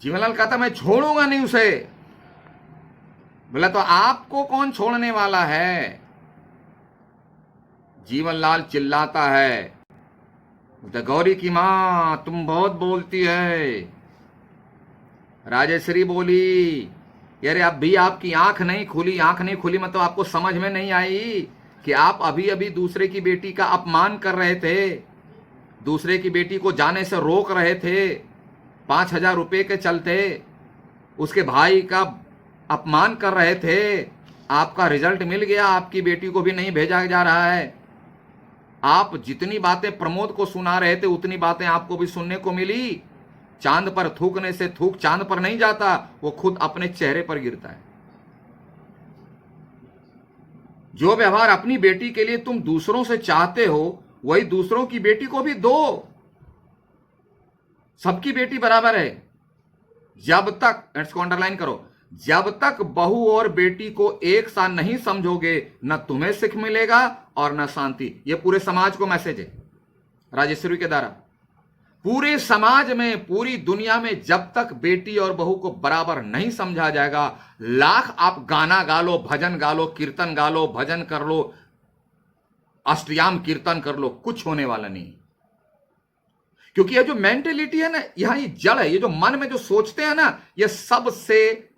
जीवनलाल कहता मैं छोड़ूंगा नहीं उसे। बोला तो आपको कौन छोड़ने वाला है? जीवनलाल चिल्लाता है, बोलता गौरी की मां तुम बहुत बोलती है। राजेश्वरी बोली, यारे अब भी आपकी आंख नहीं खुली, आंख नहीं खुली मतलब आपको समझ में नहीं आई कि आप अभी अभी दूसरे की बेटी का अपमान कर रहे थे, दूसरे की बेटी को जाने से रोक रहे थे 5,000 रुपए के चलते, उसके भाई का अपमान कर रहे थे। आपका रिजल्ट मिल गया, आपकी बेटी को भी नहीं भेजा जा रहा है। आप जितनी बातें प्रमोद को सुना रहे थे उतनी बातें आपको भी सुनने को मिली। चांद पर थूकने से थूक चांद पर नहीं जाता, वो खुद अपने चेहरे पर गिरता है। जो व्यवहार अपनी बेटी के लिए तुम दूसरों से चाहते हो वही दूसरों की बेटी को भी दो। सबकी बेटी बराबर है। जब तक, इसको अंडरलाइन करो, जब तक बहू और बेटी को एक साथ नहीं समझोगे न तुम्हें सुख मिलेगा और न शांति। यह पूरे समाज को मैसेज है राजेश्वरी के द्वारा। पूरे समाज में, पूरी दुनिया में जब तक बेटी और बहू को बराबर नहीं समझा जाएगा, लाख आप गाना गा लो, भजन गा लो, कीर्तन गा लो, भजन कर लो, अष्टयाम कीर्तन कर लो, कुछ होने वाला नहीं। क्योंकि ये जो मेंटेलिटी है ना, यहां ये जड़ है, ये जो मन में जो सोचते हैं ना, ये सबसे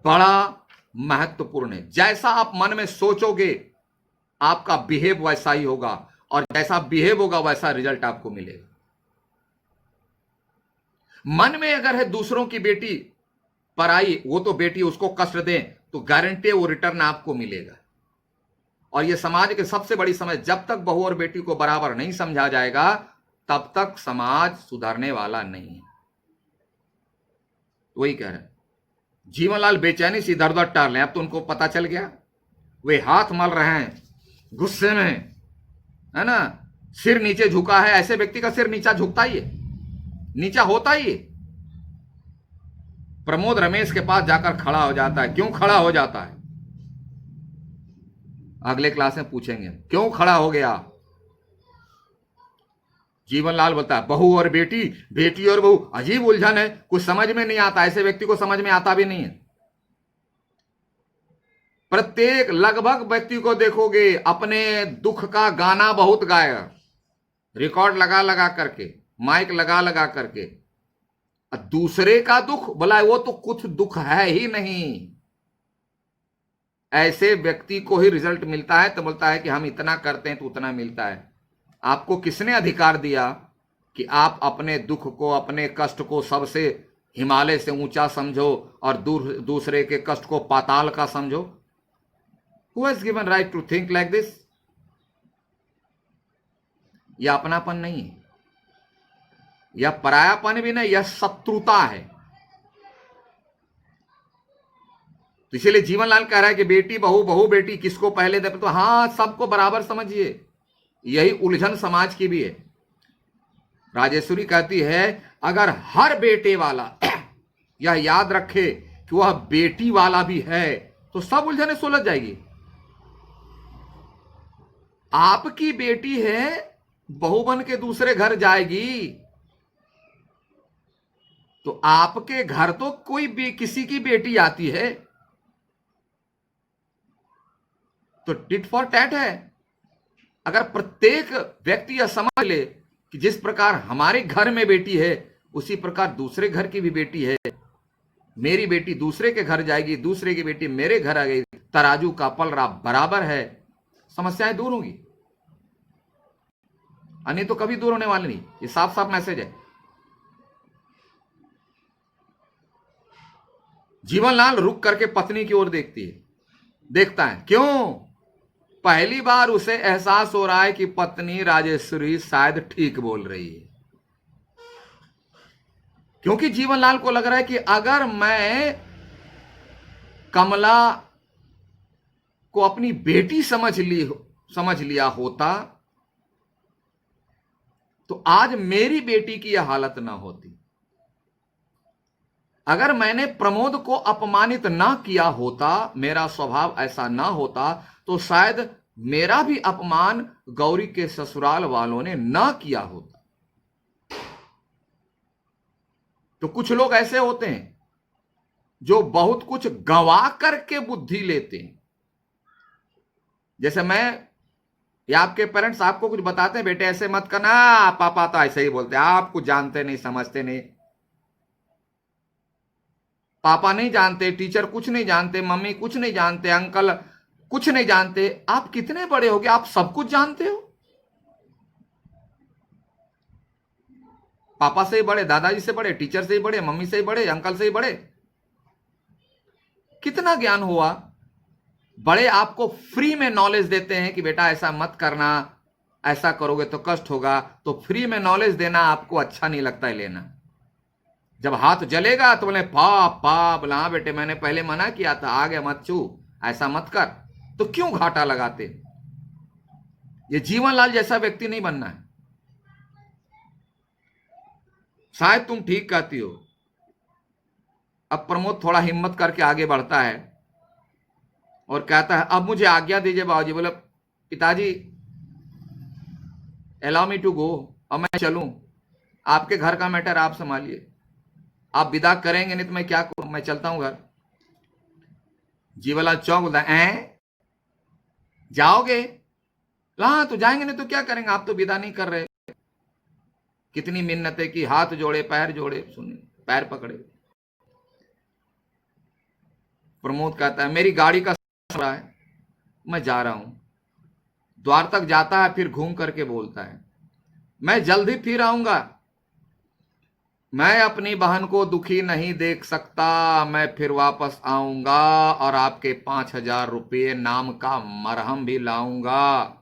बड़ा महत्वपूर्ण है। जैसा आप मन में सोचोगे आपका बिहेव वैसा ही होगा, और जैसा बिहेव होगा वैसा रिजल्ट आपको मिलेगा। मन में अगर है दूसरों की बेटी पराई, वो तो बेटी उसको कष्ट दे, तो गारंटी वो रिटर्न आपको मिलेगा। और ये समाज की सबसे बड़ी समझ, जब तक बहू और बेटी को बराबर नहीं समझा जाएगा तब तक समाज सुधरने वाला नहीं है। वही कह रहे जीवनलाल बेचैनी से इधर उधर टाल रहे हैं। अब तो उनको पता चल गया, वे हाथ मल रहे हैं गुस्से में, है ना, सिर नीचे झुका है। ऐसे व्यक्ति का सिर नीचा झुकता ही है, नीचा होता ही है। प्रमोद रमेश के पास जाकर खड़ा हो जाता है। क्यों खड़ा हो जाता है? अगले क्लास में पूछेंगे क्यों खड़ा हो गया। जीवनलाल बोलता है बहू और बेटी, बेटी और बहू, अजीब उलझन है, कुछ समझ में नहीं आता। ऐसे व्यक्ति को समझ में आता भी नहीं है। प्रत्येक लगभग व्यक्ति को देखोगे अपने दुख का गाना बहुत गाएगा, रिकॉर्ड लगा लगा करके, माइक लगा लगा करके। दूसरे का दुख बोला वो तो कुछ दुख है ही नहीं। ऐसे व्यक्ति को ही रिजल्ट मिलता है तो बोलता है कि हम इतना करते हैं तो उतना मिलता है। आपको किसने अधिकार दिया कि आप अपने दुख को, अपने कष्ट को सबसे हिमालय से ऊंचा समझो और दूसरे के कष्ट को पाताल का समझो? Who has given right to think like this? यह अपनापन नहीं है, यह परायापन भी नहीं, यह शत्रुता है। तो इसीलिए जीवनलाल कह रहा है कि बेटी बहू, बहू बेटी किसको पहले दे, तो हां सबको बराबर समझिए। यही उलझन समाज की भी है। राजेश्वरी कहती है अगर हर बेटे वाला यह याद रखे कि वह बेटी वाला भी है तो सब उलझने सुलझ जाएगी। आपकी बेटी है, बहू बन के दूसरे घर जाएगी तो आपके घर तो कोई भी किसी की बेटी आती है तो टिट फॉर टैट है। अगर प्रत्येक व्यक्ति यह समझ ले कि जिस प्रकार हमारे घर में बेटी है उसी प्रकार दूसरे घर की भी बेटी है, मेरी बेटी दूसरे के घर जाएगी, दूसरे की बेटी मेरे घर आ गई, तराजू का पलड़ा बराबर है, समस्याएं दूर होंगी। अन्य तो कभी दूर होने वाले नहीं। ये साफ साफ मैसेज है। जीवनलाल रुक करके पत्नी की ओर देखता है। क्यों? पहली बार उसे एहसास हो रहा है कि पत्नी राजेश्वरी शायद ठीक बोल रही है। क्योंकि जीवनलाल को लग रहा है कि अगर मैं कमला को अपनी बेटी समझ लिया होता तो आज मेरी बेटी की यह हालत ना होती। अगर मैंने प्रमोद को अपमानित ना किया होता, मेरा स्वभाव ऐसा ना होता, तो शायद मेरा भी अपमान गौरी के ससुराल वालों ने ना किया होता। तो कुछ लोग ऐसे होते हैं जो बहुत कुछ गवा करके बुद्धि लेते हैं। जैसे मैं या आपके पेरेंट्स आपको कुछ बताते हैं, बेटे ऐसे मत करना, पापा तो ऐसे ही बोलते हैं, आप कुछ जानते नहीं समझते नहीं। पापा नहीं जानते, टीचर कुछ नहीं जानते, मम्मी कुछ नहीं जानते, अंकल कुछ नहीं जानते। आप कितने बड़े हो गए, आप सब कुछ जानते हो। पापा से ही बड़े, दादाजी से बड़े, टीचर से ही बड़े, मम्मी से ही बड़े, अंकल से ही बड़े। कितना ज्ञान हुआ। बड़े आपको फ्री में नॉलेज देते हैं कि बेटा ऐसा मत करना, ऐसा करोगे तो कष्ट होगा। तो फ्री में नॉलेज देना आपको अच्छा नहीं लगता है लेना। जब हाथ जलेगा तो बोले पाप बोला, हाँ बेटे मैंने पहले मना किया था, आगे मत छू, ऐसा मत कर। तो क्यों घाटा लगाते। ये जीवनलाल जैसा व्यक्ति नहीं बनना है। शायद तुम ठीक कहती हो। अब प्रमोद थोड़ा हिम्मत करके आगे बढ़ता है और कहता है अब मुझे आज्ञा दीजिए बाबूजी। बोले पिताजी अलाउ मी टू गो, अब मैं चलूं, आपके घर का मैटर आप संभालिए, आप विदा करेंगे नहीं तो मैं क्या करूं, मैं चलता हूं घर। जीवनलाल चौंक बोलता है जाओगे? हाँ तो जाएंगे, नहीं तो क्या करेंगे, आप तो विदा नहीं कर रहे। कितनी मिन्नतें की, हाथ जोड़े पैर जोड़े, सुनिए पैर पकड़े। प्रमोद कहता है मेरी गाड़ी का समय है, मैं जा रहा हूं। द्वार तक जाता है, फिर घूम करके बोलता है मैं जल्द ही फिर आऊंगा, मैं अपनी बहन को दुखी नहीं देख सकता, मैं फिर वापस आऊंगा और आपके 5,000 रुपये नाम का मरहम भी लाऊंगा।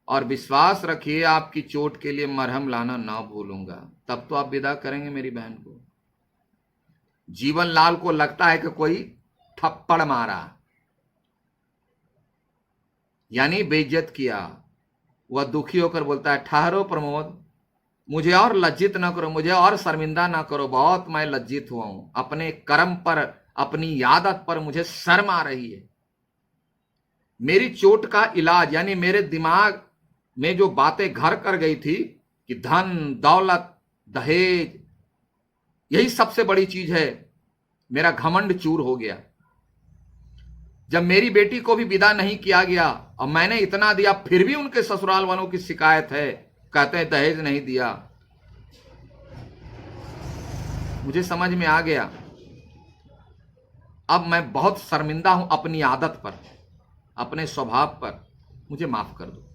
और विश्वास रखिए आपकी चोट के लिए मरहम लाना ना भूलूंगा। तब तो आप विदा करेंगे मेरी बहन को। जीवनलाल को लगता है कि कोई थप्पड़ मारा, यानी बेइज्जत किया। वह दुखी होकर बोलता है ठहरो प्रमोद, मुझे और लज्जित ना करो, मुझे और शर्मिंदा ना करो, बहुत मैं लज्जित हुआ हूं। अपने कर्म पर, अपनी आदत पर मुझे शर्म आ रही है। मेरी चोट का इलाज, यानी मेरे दिमाग में जो बातें घर कर गई थी कि धन दौलत दहेज यही सबसे बड़ी चीज है, मेरा घमंड चूर हो गया। जब मेरी बेटी को भी विदा नहीं किया गया और मैंने इतना दिया, फिर भी उनके ससुराल वालों की शिकायत है, कहते हैं दहेज नहीं दिया। मुझे समझ में आ गया, अब मैं बहुत शर्मिंदा हूं अपनी आदत पर, अपने स्वभाव पर, मुझे माफ कर दो।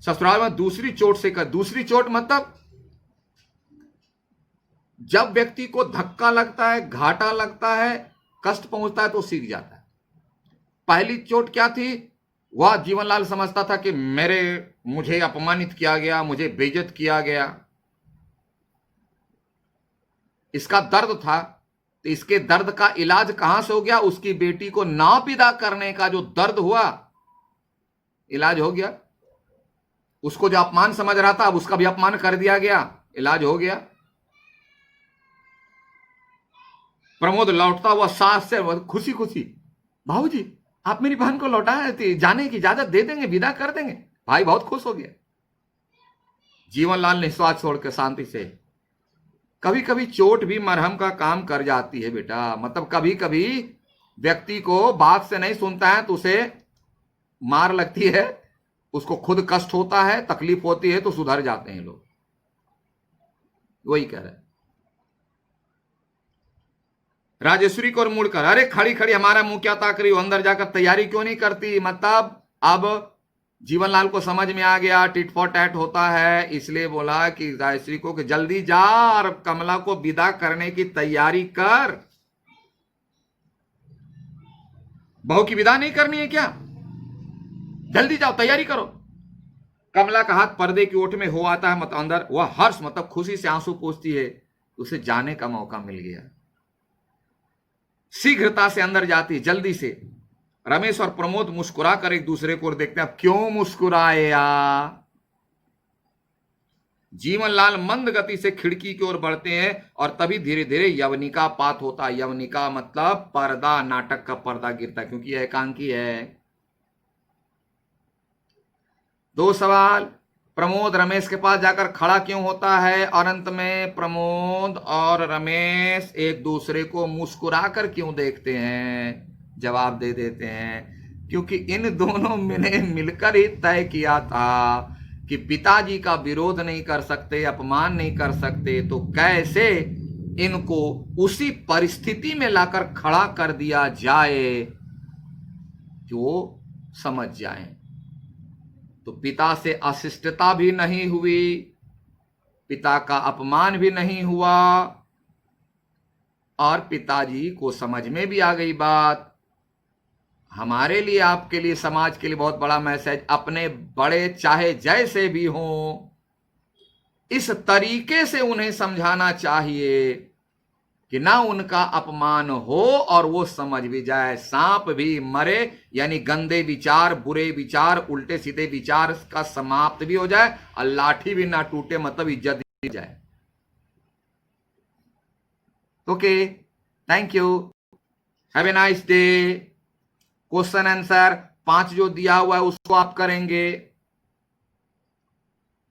ससुराल में दूसरी चोट से कर, दूसरी चोट मतलब जब व्यक्ति को धक्का लगता है, घाटा लगता है, कष्ट पहुंचता है तो सीख जाता है। पहली चोट क्या थी, वह जीवनलाल समझता था कि मुझे अपमानित किया गया, मुझे बेइज्जत किया गया, इसका दर्द था। तो इसके दर्द का इलाज कहां से हो गया, उसकी बेटी को नाविदा करने का जो दर्द हुआ, इलाज हो गया। उसको जो अपमान समझ रहा था, अब उसका भी अपमान कर दिया गया, इलाज हो गया। प्रमोद लौटता हुआ सास से खुशी खुशी, भाऊजी आप मेरी बहन को लौटा जाने की इजाजत दे देंगे, विदा कर देंगे। भाई बहुत खुश हो गया। जीवनलाल ने निश्वास छोड़ के शांति से, कभी कभी चोट भी मरहम का काम कर जाती है बेटा। मतलब कभी कभी व्यक्ति को बात से नहीं सुनता है तो उसे मार लगती है, उसको खुद कष्ट होता है, तकलीफ होती है, तो सुधर जाते हैं लोग। वही कह रहे हैं। राजेश्वरी को और मुड़कर, अरे खड़ी खड़ी हमारा मुंह क्या ताक रही हो, अंदर जाकर तैयारी क्यों नहीं करती। मतलब अब जीवनलाल को समझ में आ गया टिट फॉर टैट होता है, इसलिए बोला कि राजेश्वरी को कि जल्दी जा और कमला को विदा करने की तैयारी कर। बहू की विदा नहीं करनी है क्या, जल्दी जाओ तैयारी करो। कमला का हाथ पर्दे की ओट में हो आता है, मतलब अंदर वह हर्ष, मतलब खुशी से आंसू पोंछती है, उसे जाने का मौका मिल गया। शीघ्रता से अंदर जाती, जल्दी से। रमेश और प्रमोद मुस्कुरा कर एक दूसरे को देखते हैं। अब क्यों मुस्कुराए या? जीवनलाल मंद गति से खिड़की की ओर बढ़ते हैं और तभी धीरे धीरे यवनिका पात होता है। यवनिका मतलब पर्दा, नाटक का पर्दा गिरता है, क्योंकि यह एकांकी है। 2 सवाल, प्रमोद रमेश के पास जाकर खड़ा क्यों होता है और अंत में प्रमोद और रमेश एक दूसरे को मुस्कुरा कर क्यों देखते हैं? जवाब दे देते हैं, क्योंकि इन दोनों ने मिलकर ही तय किया था कि पिताजी का विरोध नहीं कर सकते, अपमान नहीं कर सकते, तो कैसे इनको उसी परिस्थिति में लाकर खड़ा कर दिया जाए कि वो समझ जाएं। तो पिता से अशिष्टता भी नहीं हुई, पिता का अपमान भी नहीं हुआ, और पिताजी को समझ में भी आ गई बात। हमारे लिए, आपके लिए, समाज के लिए बहुत बड़ा मैसेज, अपने बड़े चाहे जैसे भी हों, इस तरीके से उन्हें समझाना चाहिए कि ना उनका अपमान हो और वो समझ भी जाए। सांप भी मरे, यानी गंदे विचार, बुरे विचार, उल्टे सीधे विचार का समाप्त भी हो जाए, और लाठी भी ना टूटे, मतलब इज्जत भी जाए। Okay, thank you, have a nice day. Question answer 5 जो दिया हुआ है उसको आप करेंगे,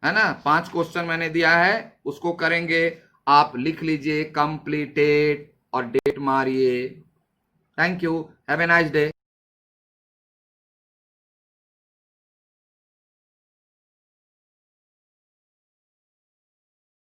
है ना? 5 क्वेश्चन मैंने दिया है उसको करेंगे। आप लिख लीजिए कंप्लीटेड और डेट मारिए। Thank you, have a nice day.